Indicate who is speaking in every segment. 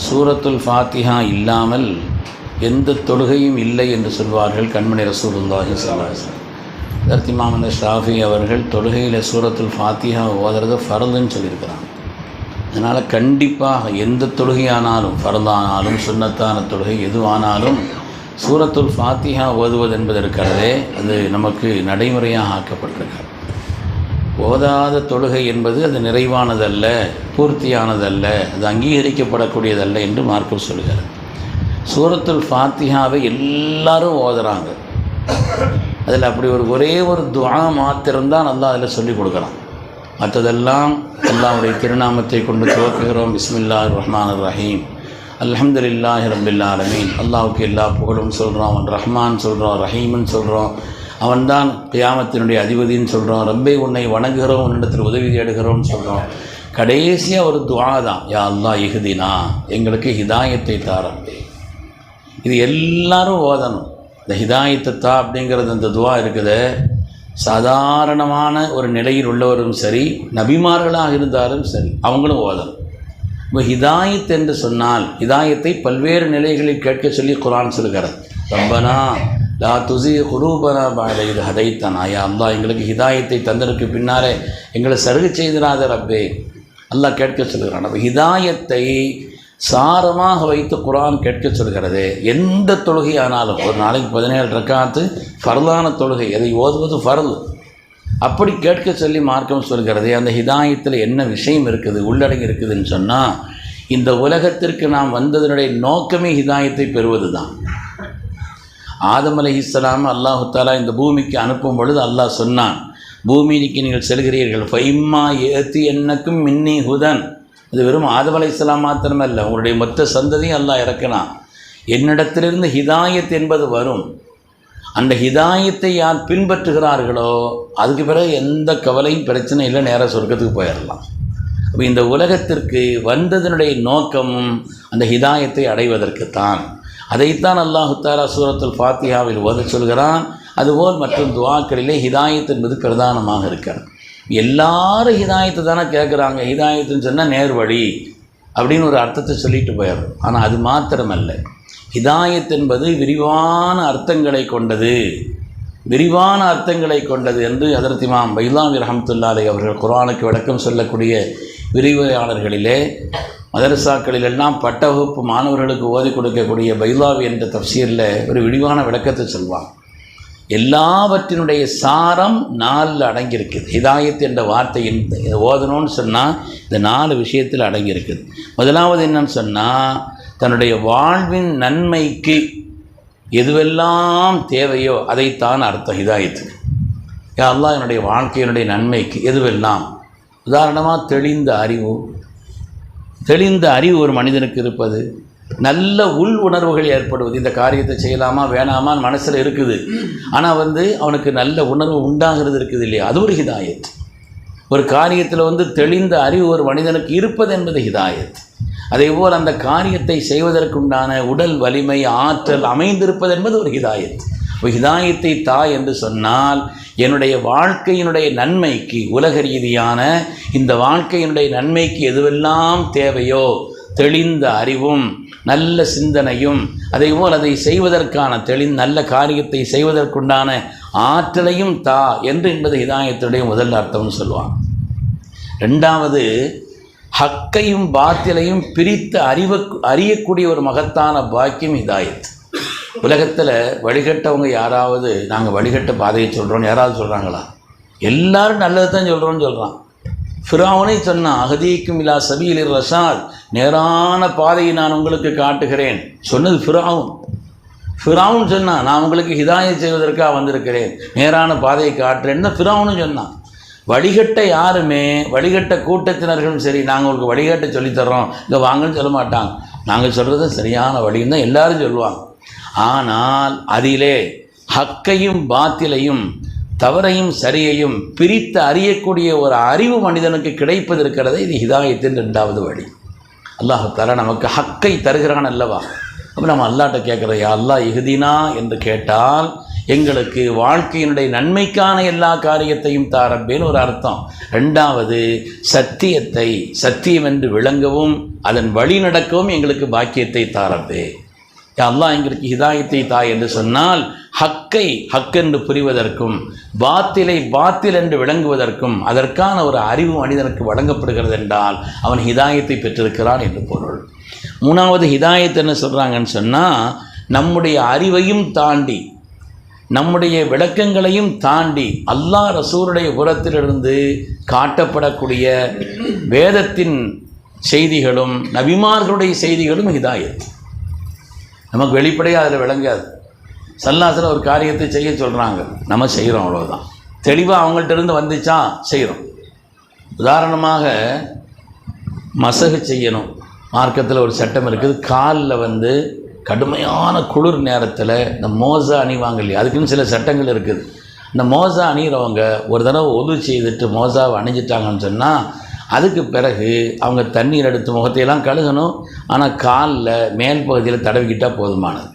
Speaker 1: சூரத்துல் ஃபாத்திஹா இல்லாமல் எந்த தொழுகையும் இல்லை என்று சொல்வார்கள் கண்மணி ரசூலுல்லாஹி ஸல்லல்லாஹு அலைஹி வஸல்லம். ஹஜ்ரத் இமாம் ஷாஃபி அவர்கள் தொழுகையில் சூரத்துல் ஃபாத்திஹா ஓதுறது ஃபர்துன்னு சொல்லியிருக்கிறாங்க. அதனால் கண்டிப்பாக எந்த தொழுகையானாலும், ஃபர்தானாலும் சுன்னத்தான தொழுகை எதுவானாலும் சூரத்துல் ஃபாத்திஹா ஓதுவது என்பது இருக்கிறதே அது நமக்கு நடைமுறையாக ஆக்கப்பட்டிருக்கிறது. ஓதாத தொழுகை என்பது அது நிறைவானதல்ல, பூர்த்தியானதல்ல, அது அங்கீகரிக்கப்படக்கூடியதல்ல என்று மார்க்கம் சொல்கிறார். சூரத்துல் ஃபாத்திஹாவை எல்லாரும் ஓதுறாங்க. அதில் அப்படி ஒரே ஒரு துஆ மாத்திரம்தான் அல்லாஹ் அதில் சொல்லிக் கொடுக்குறான். மற்றதெல்லாம் அல்லாஹ்வுடைய திருநாமத்தை கொண்டு துவக்குகிறோம். பிஸ்மில்லாஹிர் ரஹ்மானிர் ரஹீம், அல்ஹம்துலில்லாஹி ரப்பில் ஆலமீன். அல்லாஹ்வுக்கு எல்லா புகழும் சொல்கிறோம். அவன் ரஹ்மான் சொல்கிறோம், ரஹீம்னு சொல்கிறோம். அவன்தான் கியாமத்தினுடைய அதிபதின்னு சொல்கிறோம். ரப்பை உன்னை வணங்குகிறோம், உன்னிடத்தில் உதவி தேடுகிறோம்னு சொல்கிறோம். கடைசியாக ஒரு துஆ தான், யா அல்லாஹ் இஹ்தினா, எங்களுக்கு ஹிதாயத்தை தாரம்பே. இது எல்லாரும் ஓதணும். இந்த ஹிதாயத்தை தா அப்படிங்கிறது அந்த துஆ இருக்குது. சாதாரணமான ஒரு நிலையில் உள்ளவரும் சரி, நபிமார்களாக இருந்தாலும் சரி, அவங்களும் ஓதணும். இப்போ ஹிதாயத் என்று சொன்னால் ஹிதாயத்தை பல்வேறு நிலைகளில் கேட்க சொல்லி குர்ஆன் சொல்கிறது. ரப்பனா லா துஸி குலூபனா பஅத இத் ஹதைத்தனா, யா அல்லாஹ் எங்களுக்கு ஹிதாயத்தை தந்ததற்கு பின்னாலே எங்களை சருகு செய்திராத ரப்பே, அல்லாஹ் கேட்க சொல்கிறான். அப்போ ஹிதாயத்தை சாரமாக வைத்து குர்ஆன் கேட்க சொல்கிறது. எந்த தொழுகை ஆனாலும், ஒரு நாளைக்கு 17 ரக்காத்து ஃபர்தான தொழுகை, அதை ஓதுவது ஃபர்து, அப்படி கேட்க சொல்லி மார்க்கம் சொல்கிறது. அந்த ஹிதாயத்தில் என்ன விஷயம் இருக்குது, உள்ளடங்கி இருக்குதுன்னு சொன்னால், இந்த உலகத்திற்கு நாம் வந்ததனுடைய நோக்கமே ஹிதாயத்தை பெறுவது தான். ஆதம் அலைஹிஸ்ஸலாம் அல்லாஹு தஆலா இந்த பூமிக்கு அனுப்பும் பொழுது அல்லாஹ் சொன்னான், பூமிக்கு நீங்கள் செல்கிறீர்கள், ஃபைம்மா ஏத்தி என்னக்கும் மின்னி ஹுதன். அது வெறும் ஆதம் அலைஹிஸ்ஸலாம் மாத்திரமல்ல, உங்களுடைய மொத்த சந்ததியும் அல்லாஹ் இறக்கினான். என்னிடத்திலிருந்து ஹிதாயத் என்பது வரும். அந்த ஹிதாயத்தை யார் பின்பற்றுகிறார்களோ அதுக்கு பிறகு எந்த கவலையும் பிரச்சனை இல்லை, நேராக சொர்க்கத்துக்கு போயிடலாம். அப்போ இந்த உலகத்திற்கு வந்ததனுடைய நோக்கமும் அந்த ஹிதாயத்தை அடைவதற்குத்தான். அதைத்தான் அல்லாஹு தஆலா சூரத்துல் ஃபாத்திஹாவில் ஓத சொல்கிறான். அதுபோல் மற்றும் துஆக்களிலே ஹிதாயத் என்பது பிரதானமாக இருக்கிறது. எல்லாரும் ஹிதாயத்தை தானே கேட்குறாங்க. ஹிதாயத்துன்னு சொன்னால் நேர்வழி அப்படின்னு ஒரு அர்த்தத்தை சொல்லிட்டு போயிடும். ஆனால் அது மாத்திரமல்ல, ஹிதாயத் என்பது விரிவான அர்த்தங்களை கொண்டது, விரிவான அர்த்தங்களை கொண்டது என்று ஹஜ்ரத் இமாம் பைலாவி ரஹ்மத்துல்லாஹி அலைஹி அவர்கள் குர்ஆனுக்கு விளக்கம் சொல்லக்கூடிய விரிவுரையாளர்களிலே, மதரசாக்களிலெல்லாம் பட்ட வகுப்பு மாணவர்களுக்கு ஓதி கொடுக்கக்கூடிய பைலாவி என்ற தஃப்சீரில் ஒரு விரிவான விளக்கத்தை சொல்வாங்க. எல்லாவற்றினுடைய சாரம் 4 அடங்கியிருக்குது. ஹிதாயத் என்ற வார்த்தையின் ஓதணும்னு சொன்னால் இந்த 4 விஷயத்தில் அடங்கியிருக்குது. முதலாவது என்னன்னு சொன்னால், தன்னுடைய வாழ்வின் நன்மைக்கு எதுவெல்லாம் தேவையோ அதைத்தான் அர்த்தம் ஹிதாயத்துக்கு. யா அல்லாஹ் என்னுடைய வாழ்க்கையினுடைய நன்மைக்கு எதுவெல்லாம், உதாரணமாக தெளிந்த அறிவு ஒரு மனிதனுக்கு இருப்பது, நல்ல உள் உணர்வுகள் ஏற்படுவது, இந்த காரியத்தை செய்யலாமா வேணாமான்னு மனசில் இருக்குது, ஆனால் அவனுக்கு நல்ல உணர்வு உண்டாகிறது இருக்குது இல்லையா, அது ஒரு ஹிதாயத். ஒரு காரியத்தில் தெளிந்த அறிவு ஒரு மனிதனுக்கு இருப்பது என்பது ஹிதாயத். அதேபோல் அந்த காரியத்தை செய்வதற்குண்டான உடல் வலிமை, ஆற்றல் அமைந்திருப்பது என்பது ஒரு ஹிதாயத். ஒரு ஹிதாயத்தை தா என்று சொன்னால், என்னுடைய வாழ்க்கையினுடைய நன்மைக்கு, உலக ரீதியான இந்த வாழ்க்கையினுடைய நன்மைக்கு எதுவெல்லாம் தேவையோ தெளிந்த அறிவும் நல்ல சிந்தனையும், அதேபோல் அதை செய்வதற்கான நல்ல காரியத்தை செய்வதற்குண்டான ஆற்றலையும் தா என்று என்பது ஹிதாயத்துடைய முதல் அர்த்தம்னு சொல்லுவாங்க. ரெண்டாவது, ஹக்கையும் பாத்திலையும் பிரித்து அறியக்கூடிய ஒரு மகத்தான பாக்கியம் ஹிதாயத். உலகத்தில் வழிகட்டவங்க யாராவது நாங்கள் வழிகட்ட பாதையை சொல்கிறோன்னு யாராவது சொல்கிறாங்களா? எல்லாரும் நல்லது தான் சொல்கிறோன்னு சொல்கிறான். ஃபிரௌனை சொன்னான், அஹதீக்கும் இலா சபீலிர் ரஷாத், நேரான பாதையை நான் உங்களுக்கு காட்டுகிறேன். சொன்னது ஃபிரௌன் சொன்னான், நான் உங்களுக்கு ஹிதாயத் செய்வதற்காக வந்திருக்கிறேன், நேரான பாதையை காட்டுறேன்னு தான் ஃபிரௌனும் சொன்னான். வழிகட்ட யாருமே, வழிகட்ட கூட்டத்தினர்களும் சரி, நாங்கள் உங்களுக்கு வழிகட்ட சொல்லித்தர்றோம் இங்கே வாங்கன்னு சொல்ல மாட்டாங்க. நாங்கள் சொல்கிறது சரியான வழின்னு தான் எல்லாரும் சொல்லுவாங்க. ஆனால் அதிலே ஹக்கையும் பாத்திலையும் தவறையும் சரியையும் பிரித்து அறியக்கூடிய ஒரு அறிவு மனிதனுக்கு கிடைப்பது இருக்கிறது. இது ஹிதாயத்தின் 2வது வழி. அல்லாஹ் தஆலா நமக்கு ஹக்கை தருகிறான் அல்லவா? அப்போ நம்ம அல்லாஹ்ட்ட கேட்குறோம், யா அல்லாஹ் இஹ்தினா என்று கேட்டால் எங்களுக்கு வாழ்க்கையினுடைய நன்மைக்கான எல்லா காரியத்தையும் தா ரப்பேன்னு ஒரு அர்த்தம். ரெண்டாவது, சத்தியத்தை சத்தியம் என்று விளங்கவும் அதன் வழி நடக்கவும் எங்களுக்கு பாக்கியத்தை தா ரப்பே. அல்லாஹ் எங்களுக்கு ஹிதாயத்தை தாய் என்று சொன்னால் ஹக்கை ஹக் என்று புரிவதற்கும் பாத்திலை பாத்தில் என்று விளங்குவதற்கும் அதற்கான ஒரு அறிவு மனிதனுக்கு வழங்கப்படுகிறது என்றால் அவன் ஹிதாயத்தை பெற்றிருக்கிறான் என்று பொருள். மூணாவது ஹிதாயத் என்ன சொல்கிறாங்கன்னு சொன்னால், நம்முடைய அறிவையும் தாண்டி நம்முடைய விளக்கங்களையும் தாண்டி அல்லாஹ் ரசூலுடைய புறத்திலிருந்து காட்டப்படக்கூடிய வேதத்தின் செய்திகளும் நபிமார்களுடைய செய்திகளும் ஹிதாயத். நமக்கு வெளிப்படையாக அதில் விளங்காது. சல்லாசில் ஒரு காரியத்தை செய்ய சொல்கிறாங்க, நம்ம செய்கிறோம், அவ்வளோதான். தெளிவாக அவங்கள்ட்ட இருந்து வந்துச்சா செய்கிறோம். உதாரணமாக மசகு செய்யணும், மார்க்கத்தில் ஒரு சட்டம் இருக்குது. காலில் கடுமையான குளிர் நேரத்தில் இந்த மோசா அணிவாங்க இல்லையா, அதுக்குன்னு சில சட்டங்கள் இருக்குது. இந்த மோசா அணிகிறவங்க ஒரு தடவை ஒது செய்துட்டு மோசாவை அணிஞ்சிட்டாங்கன்னு சொன்னால் அதுக்கு பிறகு அவங்க தண்ணீர் எடுத்து முகத்தையெல்லாம் கழுகணும். ஆனால் காலில் மேல் பகுதியில் தடவிக்கிட்டால் போதுமானது.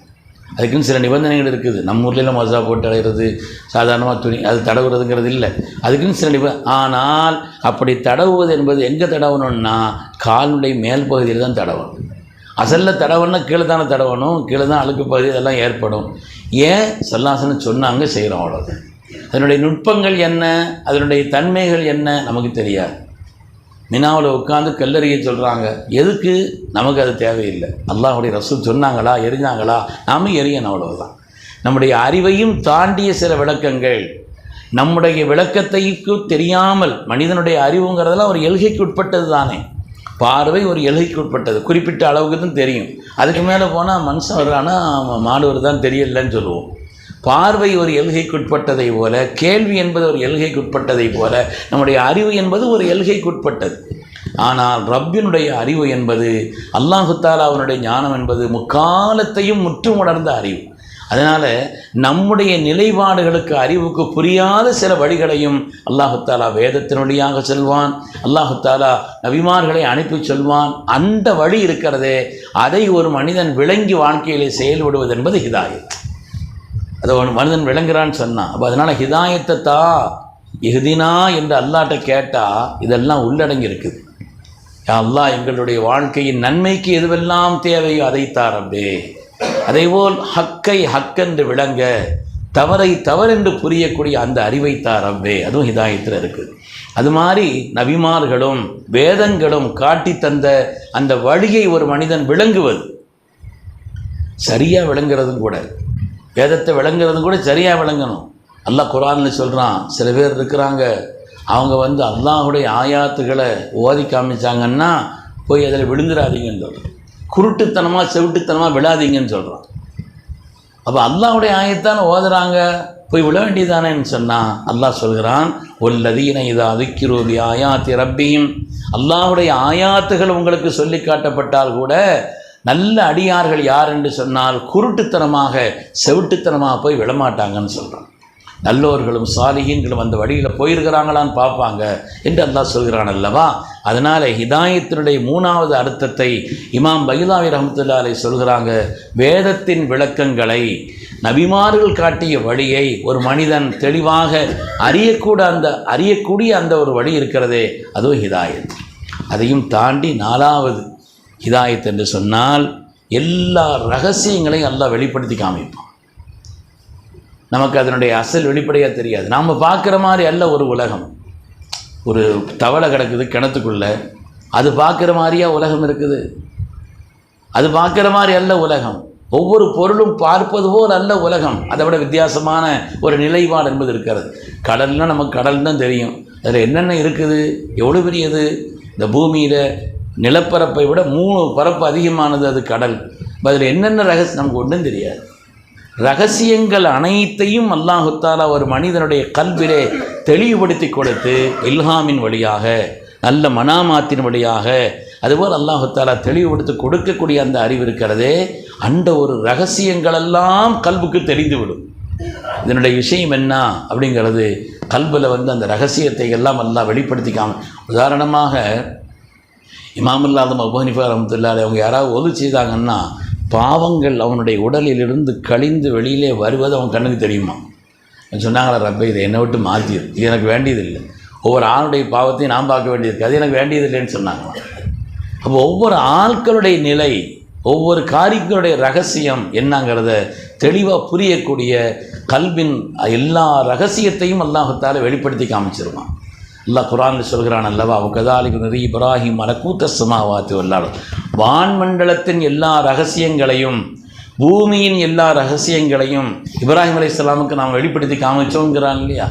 Speaker 1: அதுக்குன்னு சில நிபந்தனைகள் இருக்குது. நம்ம ஊர்லாம் மோசா போட்டு அடைகிறது சாதாரணமாக துணி அது தடவுறதுங்கிறது இல்லை. அதுக்குன்னு சில ஆனால் அப்படி தடவுவது என்பது எங்கே தடவணும்னா காலுடைய மேல் பகுதியில் தான் தடவணும். அசலில் தடவணும்னா கீழே தானே தடவணும், கீழே தான் அழுக்கு பகுதி இதெல்லாம் ஏற்படும். ஏன் சல்லாசனம் சொன்னாங்க, செய்கிறோம், அவ்வளோதான். அதனுடைய நுட்பங்கள் என்ன, அதனுடைய தன்மைகள் என்ன நமக்கு தெரியாது. மினாவில் உட்காந்து கல்லறிய சொல்கிறாங்க, எதுக்கு? நமக்கு அது தேவையில்லை. அல்லாஹ்வுடைய ரசூல் சொன்னாங்களா, எரிஞ்சாங்களா, நாம எரியணும், அவ்வளவுதான். நம்முடைய அறிவையும் தாண்டிய சில விளக்கங்கள், நம்முடைய விளக்கத்தைக்கு தெரியாமல் மனிதனுடைய அறிவுங்கிறதெல்லாம் ஒரு எல்கைக்கு உட்பட்டது தானே. பார்வை ஒரு எல்கைக்கு உட்பட்டது, குறிப்பிட்ட அளவுக்கு தான் தெரியும். அதுக்கு மேலே போனால் மனுஷன் வர்றானா மாடு வருதான்னு தெரியலன்னு சொல்லுவோம். பார்வை ஒரு எல்கைக்குட்பட்டதை போல, கேள்வி என்பது ஒரு எல்கைக்குட்பட்டதை போல, நம்முடைய அறிவு என்பது ஒரு எல்கைக்குட்பட்டது. ஆனால் ரப்பினுடைய அறிவு என்பது, அல்லாஹு தஆலா அவனுடைய ஞானம் என்பது முக்காலத்தையும் முற்றும் உணர்ந்த அறிவு. அதனால் நம்முடைய நிலைப்பாடுகளுக்கு அறிவுக்கு புரியாத சில வழிகளையும் அல்லாஹு தஆலா வேதத்தின் வழியாக சொல்வான். அல்லாஹு தஆலா நபிமார்களை அனுப்பி சொல்வான். அந்த வழி இருக்கிறதே, அதை ஒரு மனிதன் விளங்கி வாழ்க்கையிலே செயல்படுவது என்பது ஹிதாயத். அதை ஒரு மனிதன் விளங்குறான்னு சொன்னான். அப்போ அதனால் ஹிதாயத்தை தா இஹ்தினா என்று அல்லாஹ்ட்ட கேட்டால் இதெல்லாம் உள்ளடங்கி இருக்குது. அல்லாஹ் எங்களுடைய வாழ்க்கையின் நன்மைக்கு எதுவெல்லாம் தேவையோ அதை தாரப்பே. அதேபோல் ஹக்கை ஹக்கென்று விளங்க, தவறை தவறென்று புரியக்கூடிய அந்த அறிவை தாரப்பே, அதுவும் ஹிதாயத்தில் இருக்குது. அது மாதிரி நபிமார்களும் வேதங்களும் காட்டி தந்த அந்த வழியை ஒரு மனிதன் விளங்குவது, சரியாக விளங்குறதும் கூட, வேதத்தை விளங்குறதும் கூட சரியாக விளங்கணும். அல்லாஹ் குர்ஆனில் சொல்கிறான், சில பேர் இருக்கிறாங்க, அவங்க அல்லாஹ்வுடைய ஆயாத்துகளை ஓதி காமிச்சாங்கன்னா போய் அதில் விழுந்துடாதீங்கன்னு சொல்கிறான். குருட்டுத்தனமாக செவிட்டுத்தனமாக விழாதீங்கன்னு சொல்கிறான். அப்போ அல்லாஹ்வுடைய ஆயத்தான ஓதுறாங்க, போய் விழ வேண்டியதானேன்னு சொன்னால் அல்லாஹ் சொல்கிறான், வல்லதீன இதா ذுக்கிரு பி ஆயாத்தி ரப்பிஹிம், அல்லாஹ்வுடைய ஆயாத்துகள் உங்களுக்கு சொல்லி காட்டப்பட்டால் கூட நல்ல அடியார்கள் யார் என்று சொன்னால் குருட்டுத்தனமாக செவிட்டுத்தனமாக போய் விழமாட்டாங்கன்னு சொல்கிறான். நல்லோர்களும் சாலிஹீன்களும் அந்த வழியில் போயிருக்கிறாங்களான்னு பார்ப்பாங்க என்று அல்லாஹ் சொல்கிறான் அல்லவா. அதனால் ஹிதாயத்தினுடைய மூணாவது அர்த்தத்தை இமாம் பைலாவி ரஹ்மத்துல்லாஹி அலைஹி சொல்கிறாங்க, வேதத்தின் விளக்கங்களை நபிமார்கள் காட்டிய வழியை ஒரு மனிதன் தெளிவாக அறியக்கூடிய அந்த ஒரு வழி இருக்கிறதே, அதுவும் ஹிதாயத். அதையும் தாண்டி நாலாவது ஹிதாயத் என்று சொன்னால் எல்லா ரகசியங்களையும் அல்லாஹ் வெளிப்படுத்தி காமிப்பான். நமக்கு அதனுடைய அசல் வெளிப்படையாக தெரியாது. நாம் பார்க்குற மாதிரி அல்ல ஒரு உலகம். ஒரு தவளை கிடக்குது கிணத்துக்குள்ளே, அது பார்க்குற மாதிரியா உலகம் இருக்குது? அது பார்க்குற மாதிரி அல்ல உலகம். ஒவ்வொரு பொருளும் பார்ப்பது போல் அல்ல உலகம். அதை விட வித்தியாசமான ஒரு நிலைப்பாடு என்பது இருக்கிறது. கடல்னால் நமக்கு கடல் தான் தெரியும், அதில் என்னென்ன இருக்குது, எவ்வளோ பெரியது. இந்த பூமியில் நிலப்பரப்பை விட 3 பரப்பு அதிகமானது அது கடல். அதில் என்னென்ன ரகசியம் நமக்கு ஒன்றும் தெரியாது. ரகசியங்கள் அனைத்தையும் அல்லாஹு தஆலா ஒரு மனிதனுடைய கல்விலே தெளிவுபடுத்தி கொடுத்து இல்ஹாமின் வழியாக, நல்ல மனாமாத்தின் வழியாக, அதுபோல் அல்லாஹு தஆலா தெளிவுபடுத்தி கொடுக்கக்கூடிய அந்த அறிவு இருக்கிறதே, அந்த ஒரு ரகசியங்களெல்லாம் கல்புக்கு தெரிந்துவிடும். இதனுடைய விஷயம் என்ன அப்படிங்கிறது கல்பில் அந்த ரகசியத்தை எல்லாம் அல்லாஹ் வெளிப்படுத்திக்காம. உதாரணமாக இமாமுல் ஆதம் அபூ ஹனீஃபா ரஹ்மத்துல்லாஹி அலைஹி அவங்க யாராவது ஒது செய்தாங்கன்னா பாவங்கள் அவனுடைய உடலிலிருந்து கழிந்து வெளியிலே வருவது அவன் கண்ணுக்கு தெரியுமா? சொன்னாங்களா, ரப்பே இதை என்னை விட்டு மாற்றிடு, இது எனக்கு வேண்டியதில்லை. ஒவ்வொரு ஆளுடைய பாவத்தையும் நான் பார்க்க வேண்டியது, அது எனக்கு வேண்டியதில்லைன்னு சொன்னாங்களாம். அப்போ ஒவ்வொரு ஆட்களுடைய நிலை, ஒவ்வொரு காரியங்களுடைய ரகசியம் என்னங்கிறத தெளிவாக புரியக்கூடிய கல்வின் எல்லா ரகசியத்தையும் அல்லாஹ்தால வெளிப்படுத்தி காமிச்சிருவான். அல்லாஹ் குர்ஆனில் சொல்கிறான் அல்லவா, கதாலிக்கு நரி இப்ராஹிம் மலக்கூத்த சமாவாத்தி வல்லாலும், வான்மண்டலத்தின் எல்லா ரகசியங்களையும் பூமியின் எல்லா ரகசியங்களையும் இப்ராஹிம் அலைஹிஸ்ஸலாமுக்கு நாம் வெளிப்படுத்தி காமிச்சோங்கிறான் இல்லையா?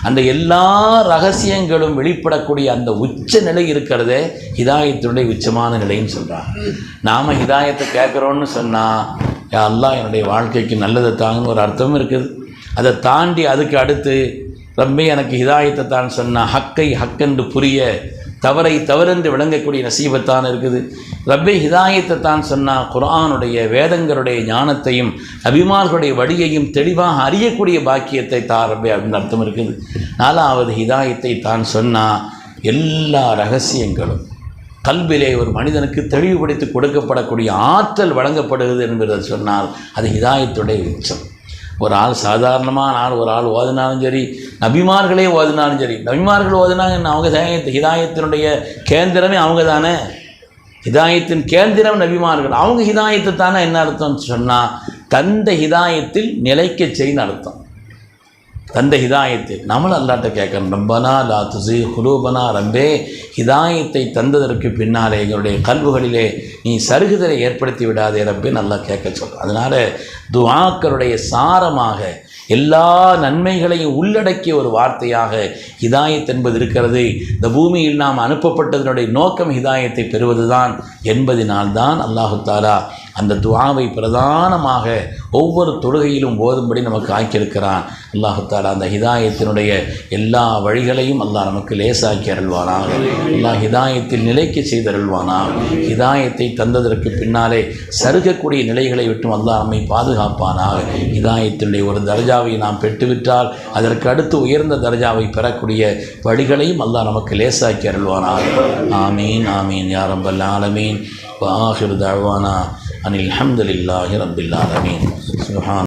Speaker 1: அந்த எல்லா ரகசியங்களும் வெளிப்படக்கூடிய அந்த உச்ச நிலை இருக்கிறதே ஹிதாயத்தினுடைய உச்சமான நிலைன்னு சொல்கிறாங்க. நாம் ஹிதாயத்தை கேட்குறோன்னு சொன்னால், யா அல்லாஹ் என்னுடைய வாழ்க்கைக்கு நல்லதை தாங்கன்னு ஒரு அர்த்தம் இருக்குது. அதை தாண்டி அதுக்கு அடுத்து ரப்பே எனக்கு ஹிதாயத்தை தான் சொன்னால் ஹக்கை ஹக்கென்று புரிய, தவறை தவறென்று விளங்கக்கூடிய நசீபத்தான் இருக்குது. ரப்பே ஹிதாயத்தை தான் சொன்னால் குர்ஆனுடைய வேதங்களுடைய ஞானத்தையும் நபிமார்களுடைய வழியையும் தெளிவாக அறியக்கூடிய பாக்கியத்தை ரப்பே அப்படின்னு அர்த்தம் இருக்குது. 4வது ஹிதாயத்தை தான் சொன்னால் எல்லா ரகசியங்களும் கல்விலே ஒரு மனிதனுக்கு தெளிவுபடுத்தி கொடுக்கப்படக்கூடிய ஆற்றல் வழங்கப்படுகிறது என்பதை சொன்னால் அது ஹிதாயத்துடைய உச்சம். ஒரு ஆள் சாதாரணமான ஆள், ஒரு ஆள் ஓதினாலும் சரி, நபிமார்களே ஓதினாலும் சரி, நபிமார்கள் ஓதினாங்க, அவங்க ஹிதாயத்தினுடைய கேந்திரமே அவங்க தானே. ஹிதாயத்தின் கேந்திரம் நபிமார்கள், அவங்க ஹிதாயத்தை தானே. என்ன அர்த்தம்னு சொன்னால் தந்த ஹிதாயத்தில் நிலைக்க செய்யன்னு அர்த்தம். தந்த ஹிதாயத்தை நம்மளும் அல்லாட்ட கேட்கணும், ரப்பனா லா துஸி குலூபனா, ரப்பே ஹிதாயத்தை தந்ததற்கு பின்னாலே எங்களுடைய கல்வுகளிலே நீ சருகுதலை ஏற்படுத்தி விடாதே ரப்பே நல்லா கேட்க சொல்கிறோம். அதனால் துஆக்களுடைய சாரமாக எல்லா நன்மைகளையும் உள்ளடக்கிய ஒரு வார்த்தையாக ஹிதாயத் என்பது இருக்கிறது. இந்த பூமியில் நாம் அனுப்பப்பட்டதனுடைய நோக்கம் ஹிதாயத்தை பெறுவதுதான் என்பதினால்தான் அல்லாஹு தாலா அந்த துஆவை பிரதானமாக ஒவ்வொரு தொழுகையிலும் ஓதும்படி நமக்கு ஆக்கியிருக்கிறான். அல்லாஹு தாலா அந்த ஹிதாயத்தினுடைய எல்லா வழிகளையும் அல்லாஹ் நமக்கு லேசாக்கி அருள்வானாக. அல்லாஹ் ஹிதாயத்தில் நிலைக்க செய்தருள்வானாக. ஹிதாயத்தை தந்ததற்கு பின்னாலே சருகக்கூடிய நிலைகளை விட்டும் அல்லாஹ் நம்மை பாதுகாப்பானாக. ஹிதாயத்தினுடைய ஒரு தர்ஜாவை நாம் பெற்றுவிட்டால் அதற்கு அடுத்து உயர்ந்த தர்ஜாவை பெறக்கூடிய வழிகளையும் அல்லாஹ் நமக்கு லேசாக்கி அருள்வானாக. ஆமீன் ஆமீன் யா ரப்பல் ஆலமீன். வ ஆகிரு தஅவானா அனில் ஹம்துலில்லாஹி ரப்பில் ஆலமீன். சுப்ஹான